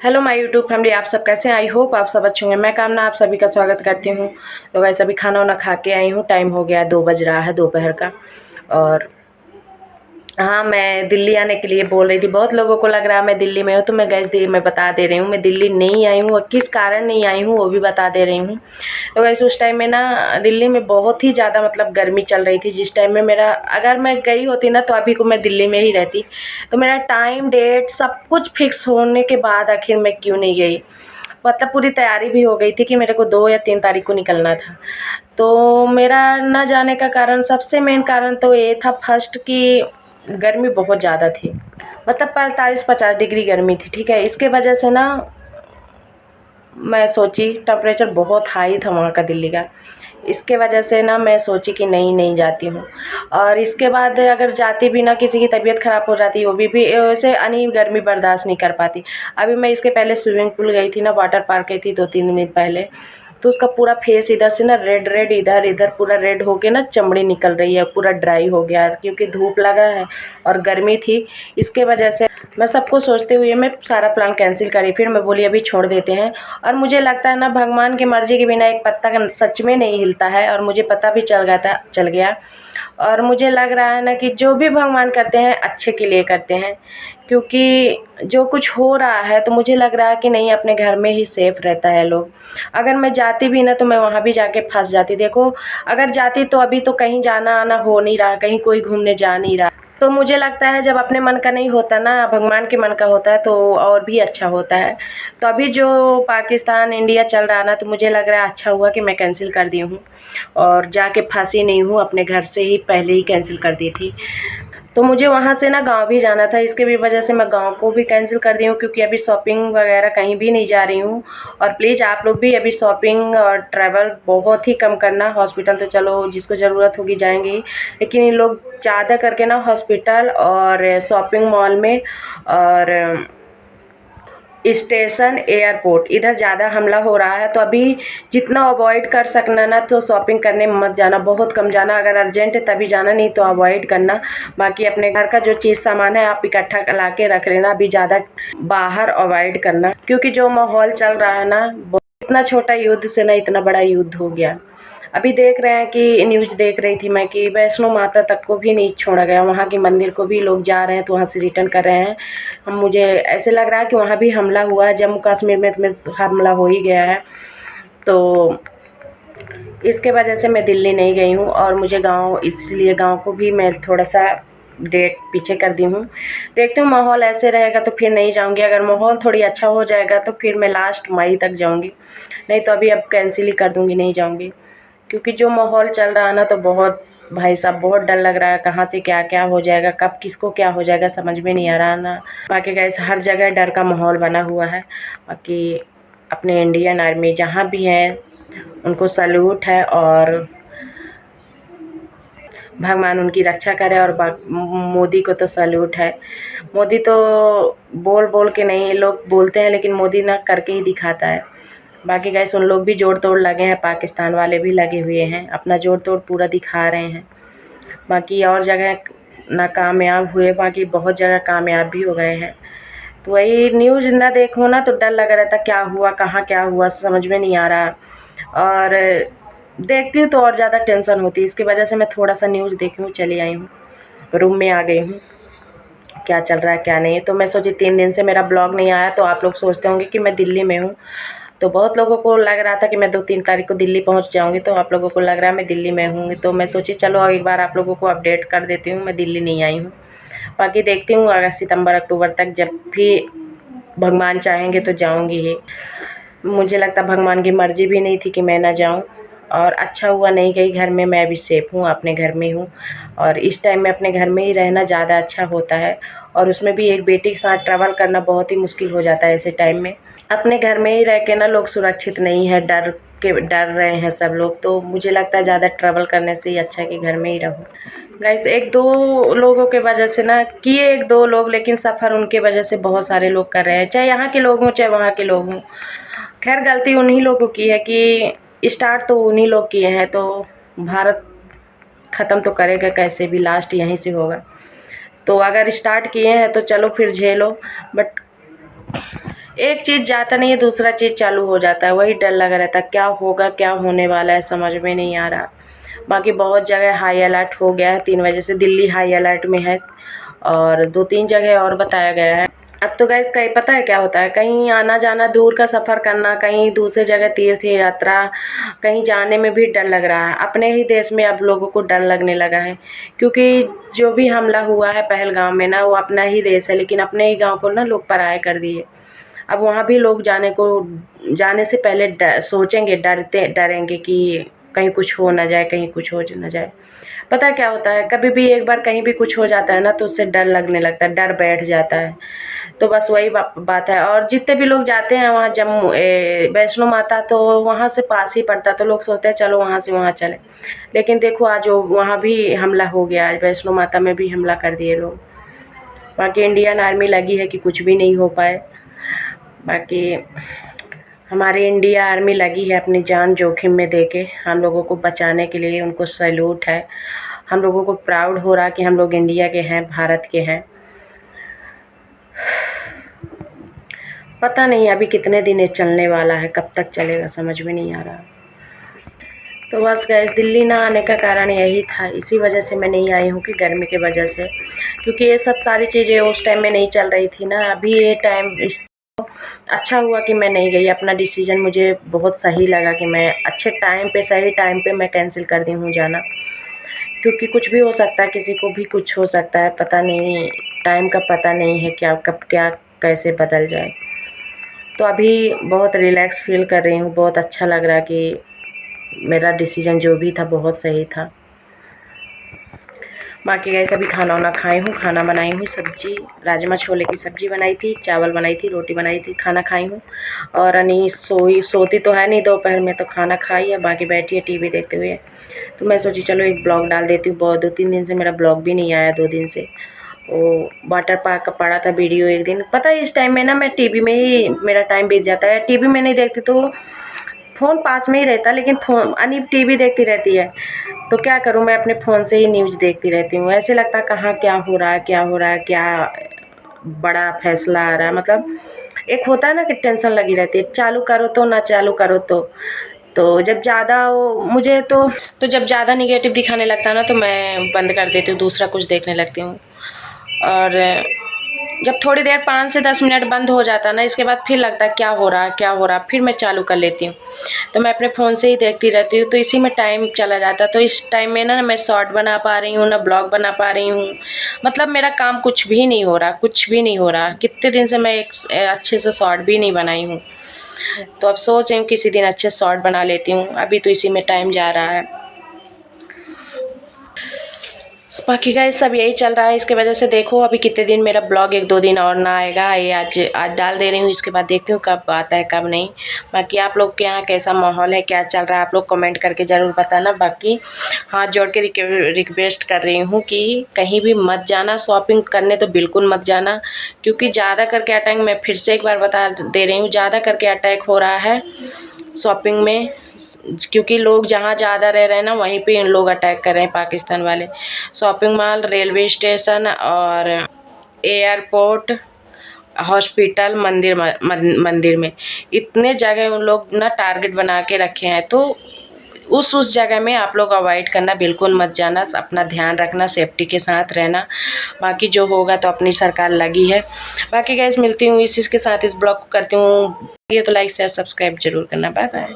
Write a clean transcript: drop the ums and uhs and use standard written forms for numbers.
Hello my YouTube family, आप सब कैसे हैं? आई होप आप सब अच्छे होंगे। मैं कामना आप सभी का स्वागत करती हूँ। तो गाइस अभी खाना वाना खा के आई हूँ। टाइम हो गया 2 बज रहा है दोपहर का। और हाँ, मैं दिल्ली आने के लिए बोल रही थी। बहुत लोगों को लग रहा है मैं दिल्ली में हूँ, तो मैं गाइस मैं बता दे रही हूँ मैं दिल्ली नहीं आई हूँ और किस कारण नहीं आई हूँ वो भी बता दे रही हूँ। तो गाइस उस टाइम में ना दिल्ली में बहुत ही ज़्यादा मतलब गर्मी चल रही थी। जिस टाइम में मेरा अगर मैं गई होती ना तो अभी को मैं दिल्ली में ही रहती। तो मेरा टाइम डेट सब कुछ फिक्स होने के बाद आखिर मैं क्यों नहीं गई। मतलब पूरी तैयारी भी हो गई थी कि मेरे को 2 या 3 तारीख को निकलना था। तो मेरा ना जाने का कारण, सबसे मेन कारण तो ये था फर्स्ट कि गर्मी बहुत ज़्यादा थी। मतलब 45-50 डिग्री गर्मी थी, ठीक है। इसके वजह से ना मैं सोची, टेम्परेचर बहुत हाई था वहाँ का दिल्ली का। इसके वजह से ना मैं सोची कि नहीं जाती हूँ। और इसके बाद अगर जाती भी ना, किसी की तबीयत ख़राब हो जाती, वो भी वैसे अनी गर्मी बर्दाश्त नहीं कर पाती। अभी मैं इसके पहले स्विमिंग पूल गई थी ना, वाटर पार्क गई थी 2-3 दिन पहले। तो उसका पूरा फेस इधर से ना रेड रेड, इधर इधर पूरा रेड हो के ना चमड़ी निकल रही है, पूरा ड्राई हो गया क्योंकि धूप लगा है और गर्मी थी। इसके वजह से मैं सबको सोचते हुए मैं सारा प्लान कैंसिल करी। फिर मैं बोली अभी छोड़ देते हैं। और मुझे लगता है ना, भगवान की मर्ज़ी के बिना एक पत्ता का सच में नहीं हिलता है। और मुझे पता भी चल गया। और मुझे लग रहा है ना कि जो भी भगवान करते हैं अच्छे के लिए करते हैं। क्योंकि जो कुछ हो रहा है तो मुझे लग रहा है कि नहीं, अपने घर में ही सेफ़ रहता है लोग। अगर मैं जाती भी ना तो मैं वहाँ भी जाके फँस जाती। देखो, अगर जाती तो अभी तो कहीं जाना आना हो नहीं रहा, कहीं कोई घूमने जा नहीं रहा। तो मुझे लगता है जब अपने मन का नहीं होता ना, भगवान के मन का होता है तो और भी अच्छा होता है। तो अभी जो पाकिस्तान इंडिया चल रहा है ना, तो मुझे लग रहा है अच्छा हुआ कि मैं कैंसिल कर दी हूँ और जाके फंसी नहीं हूँ। अपने घर से ही पहले ही कैंसिल कर दी थी। तो मुझे वहाँ से ना गाँव भी जाना था, इसके भी वजह से मैं गाँव को भी कैंसिल कर दी हूँ, क्योंकि अभी शॉपिंग वगैरह कहीं भी नहीं जा रही हूँ। और प्लीज़ आप लोग भी अभी शॉपिंग और ट्रैवल बहुत ही कम करना। हॉस्पिटल तो चलो जिसको ज़रूरत होगी जाएंगे ही, लेकिन इन लोग ज़्यादा करके ना हॉस्पिटल और शॉपिंग मॉल में और स्टेशन, एयरपोर्ट, इधर ज़्यादा हमला हो रहा है। तो अभी जितना अवॉइड कर सकना ना, तो शॉपिंग करने मत जाना, बहुत कम जाना। अगर अर्जेंट है तभी जाना, नहीं तो अवॉइड करना। बाकी अपने घर का जो चीज़ सामान है आप इकट्ठा ला के रख लेना। अभी ज़्यादा बाहर अवॉइड करना, क्योंकि जो माहौल चल रहा है ना, इतना छोटा युद्ध से ना इतना बड़ा युद्ध हो गया। अभी देख रहे हैं कि न्यूज़ देख रही थी मैं कि वैष्णो माता तक को भी नहीं छोड़ा गया। वहाँ के मंदिर को भी लोग जा रहे हैं तो वहाँ से रिटर्न कर रहे हैं। मुझे ऐसे लग रहा है कि वहाँ भी हमला हुआ है। जम्मू कश्मीर में हमला हो ही गया है। तो इसके वजह से मैं दिल्ली नहीं गई हूँ। और मुझे गाँव, इसलिए गाँव को भी मैं थोड़ा सा डेट पीछे कर दी हूँ। देखती हूँ, माहौल ऐसे रहेगा तो फिर नहीं जाऊँगी। अगर माहौल थोड़ी अच्छा हो जाएगा तो फिर मैं लास्ट मई तक जाऊँगी, नहीं तो अभी अब कैंसिल ही कर दूँगी, नहीं जाऊँगी। क्योंकि जो माहौल चल रहा है ना, तो बहुत, भाई साहब, बहुत डर लग रहा है। कहाँ से क्या क्या हो जाएगा, कब किसको क्या हो जाएगा समझ में नहीं आ रहा ना। बाकी गाइस हर जगह डर का माहौल बना हुआ है। बाकी अपने इंडियन आर्मी जहाँ भी हैं उनको सैल्यूट है, और भगवान उनकी रक्षा करे। और मोदी को तो सैल्यूट है। मोदी तो बोल बोल के नहीं, लोग बोलते हैं लेकिन मोदी ना करके ही दिखाता है। बाकी गाइस उन लोग भी जोड़ तोड़ लगे हैं, पाकिस्तान वाले भी लगे हुए हैं, अपना जोड़ तोड़ पूरा दिखा रहे हैं। बाकी और जगह नाकामयाब हुए, बाकी बहुत जगह कामयाब भी हो गए हैं। तो वही न्यूज़ ना देखो ना तो डर लगा रहता, क्या हुआ, कहाँ क्या हुआ समझ में नहीं आ रहा। और देखती हूँ तो और ज़्यादा टेंशन होती है। इसकी वजह से मैं थोड़ा सा न्यूज़ देखी हूँ, चली आई हूँ, रूम में आ गई हूँ, क्या चल रहा है क्या नहीं। तो मैं सोची 3 दिन से मेरा ब्लॉग नहीं आया, तो आप लोग सोचते होंगे कि मैं दिल्ली में हूँ। तो बहुत लोगों को लग रहा था कि मैं 2-3 तारीख को दिल्ली पहुंच जाऊंगी, तो आप लोगों को लग रहा है मैं दिल्ली में हूँ। तो मैं सोची चलो एक बार आप लोगों को अपडेट कर देती हूँ, मैं दिल्ली नहीं आई हूँ। बाकी देखती हूँ अगस्त, सितंबर, अक्टूबर तक जब भी भगवान चाहेंगे तो जाऊंगी ही। मुझे लगता भगवान की मर्ज़ी भी नहीं थी कि मैं ना जाऊं। और अच्छा हुआ नहीं गई, घर में मैं अभी सेफ़ हूँ, अपने घर में हूँ। और इस टाइम में अपने घर में ही रहना ज़्यादा अच्छा होता है। और उसमें भी एक बेटी के साथ ट्रैवल करना बहुत ही मुश्किल हो जाता है ऐसे टाइम में। अपने घर में ही रह के ना लोग सुरक्षित नहीं है, डर रहे हैं सब लोग। तो मुझे लगता है ज़्यादा ट्रैवल करने से ही अच्छा है कि घर में ही रहो। गाइस 1-2 लोगों के वजह से ना किए, 1-2 लोग, लेकिन सफ़र उनके वजह से बहुत सारे लोग कर रहे हैं, चाहे यहाँ के लोग हों चाहे वहाँ के लोग हों। खैर गलती उन्हीं लोगों की है कि स्टार्ट तो उन्हीं लोग किए हैं। तो भारत ख़त्म तो करेगा कैसे भी, लास्ट यहीं से होगा। तो अगर स्टार्ट किए हैं तो चलो फिर झेलो। बट एक चीज़ जाता नहीं है, दूसरा चीज़ चालू हो जाता है, वही डर लगा रहता है क्या होगा, क्या होने वाला है, समझ में नहीं आ रहा। बाकी बहुत जगह हाई अलर्ट हो गया है 3 बजे से, दिल्ली हाई अलर्ट में है और 2-3 जगह और बताया गया है। अब तो गाइस कहीं पता है क्या होता है, कहीं आना जाना, दूर का सफ़र करना, कहीं दूसरी जगह तीर्थ यात्रा कहीं जाने में भी डर लग रहा है। अपने ही देश में अब लोगों को डर लगने लगा है, क्योंकि जो भी हमला हुआ है पहलगाम में ना, वो अपना ही देश है, लेकिन अपने ही गांव को ना लोग पराया कर दिए। अब वहाँ भी लोग जाने से पहले सोचेंगे, डरेंगे कि कहीं कुछ हो ना जाए, कहीं कुछ हो ना जाए। पता है क्या होता है, कभी भी एक बार कहीं भी कुछ हो जाता है ना, तो उससे डर लगने लगता है, डर बैठ जाता है। तो बस वही बात है। और जितने भी लोग जाते हैं वहाँ वैष्णो माता, तो वहाँ से पास ही पड़ता है, तो लोग सोचते हैं चलो वहाँ से वहाँ चले, लेकिन देखो आज वहाँ भी हमला हो गया, आज वैष्णो माता में भी हमला कर दिए लोग। बाकी इंडियन आर्मी लगी है कि कुछ भी नहीं हो पाए। बाकी हमारी इंडिया आर्मी लगी है अपनी जान जोखिम में देके हम लोगों को बचाने के लिए, उनको सैल्यूट है। हम लोगों को प्राउड हो रहा कि हम लोग इंडिया के हैं, भारत के हैं। पता नहीं अभी कितने दिन ये चलने वाला है, कब तक चलेगा समझ में नहीं आ रहा। तो बस गाइस, दिल्ली ना आने का कारण यही था, इसी वजह से मैं नहीं आई हूँ कि गर्मी की वजह से, क्योंकि ये सब सारी चीज़ें उस टाइम में नहीं चल रही थी ना। अभी ये टाइम अच्छा हुआ कि मैं नहीं गई। अपना डिसीजन मुझे बहुत सही लगा कि मैं अच्छे टाइम पे, सही टाइम पे मैं कैंसिल कर दी हूँ जाना, क्योंकि कुछ भी हो सकता है, किसी को भी कुछ हो सकता है, पता नहीं, टाइम का पता नहीं है क्या कब क्या कैसे बदल जाए। तो अभी बहुत रिलैक्स फील कर रही हूँ, बहुत अच्छा लग रहा है कि मेरा डिसीजन जो भी था बहुत सही था। बाकी गाइस अभी खाना वाना खाई हूँ, खाना बनाई हूँ, सब्जी राजमा छोले की सब्जी बनाई थी, चावल बनाई थी, रोटी बनाई थी, खाना खाई हूँ। और अनी सोती तो है नहीं दोपहर में, तो खाना खाई है, बाकी बैठी है टीवी देखते हुए। तो मैं सोची चलो एक ब्लॉग डाल देती हूँ, बहुत 2-3 दिन से मेरा ब्लॉग भी नहीं आया, 2 दिन से। वो वाटर पार्क का पड़ा था वीडियो एक दिन। पता है इस टाइम में ना मैं टीवी में ही मेरा टाइम बीत जाता है, टीवी में नहीं देखती तो फ़ोन पास में ही रहता, लेकिन फ़ोन अनीब टीवी देखती रहती है, तो क्या करूँ, मैं अपने फ़ोन से ही न्यूज़ देखती रहती हूँ। ऐसे लगता है कहाँ क्या हो रहा है, क्या हो रहा है, क्या बड़ा फैसला आ रहा है, मतलब एक होता है ना कि टेंशन लगी रहती है, चालू करो तो ना चालू करो तो जब ज़्यादा मुझे तो जब ज़्यादा निगेटिव दिखाने लगता है ना, तो मैं बंद कर देती हूँ, दूसरा कुछ देखने लगती हूँ। और जब थोड़ी देर 5 से 10 मिनट बंद हो जाता है ना, इसके बाद फिर लगता है क्या हो रहा है, क्या हो रहा है, फिर मैं चालू कर लेती हूँ। तो मैं अपने फ़ोन से ही देखती रहती हूँ, तो इसी में टाइम चला जाता है। तो इस टाइम में ना मैं शॉर्ट बना पा रही हूँ, ना ब्लॉग बना पा रही हूँ, मतलब मेरा काम कुछ भी नहीं हो रहा, कुछ भी नहीं हो रहा। कितने दिन से मैं एक अच्छे से शॉर्ट भी नहीं बनाई हूँ। तो अब सोच रही हूँ किसी दिन अच्छे शॉर्ट बना लेती हूँ, अभी तो इसी में टाइम जा रहा है। बाकी गाइस सब यही चल रहा है, इसके वजह से देखो अभी कितने दिन मेरा ब्लॉग 1-2 दिन और ना आएगा। ये आज डाल दे रही हूँ, इसके बाद देखती हूँ कब आता है कब नहीं। बाकी आप लोग के यहाँ कैसा माहौल है, क्या चल रहा है, आप लोग कमेंट करके ज़रूर बताना। बाकी हाथ जोड़ के रिक्वेस्ट कर रही हूँ कि कहीं भी मत जाना, शॉपिंग करने तो बिल्कुल मत जाना, क्योंकि ज़्यादा करके अटैक, मैं फिर से एक बार बता दे रही हूँ, ज़्यादा करके अटैक हो रहा है शॉपिंग में, क्योंकि लोग जहाँ ज़्यादा रह रहे हैं ना, वहीं पे इन लोग अटैक कर रहे हैं पाकिस्तान वाले। शॉपिंग मॉल, रेलवे स्टेशन और एयरपोर्ट, हॉस्पिटल, मंदिर में इतने जगह उन लोग ना टारगेट बना के रखे हैं। तो उस जगह में आप लोग अवॉइड करना, बिल्कुल मत जाना, अपना ध्यान रखना, सेफ्टी के साथ रहना। बाकी जो होगा तो अपनी सरकार लगी है। बाकी गाइस मिलती हूँ इसी के साथ, इस ब्लॉग को करती हूँ, ये तो लाइक शेयर सब्सक्राइब जरूर करना। Bye bye.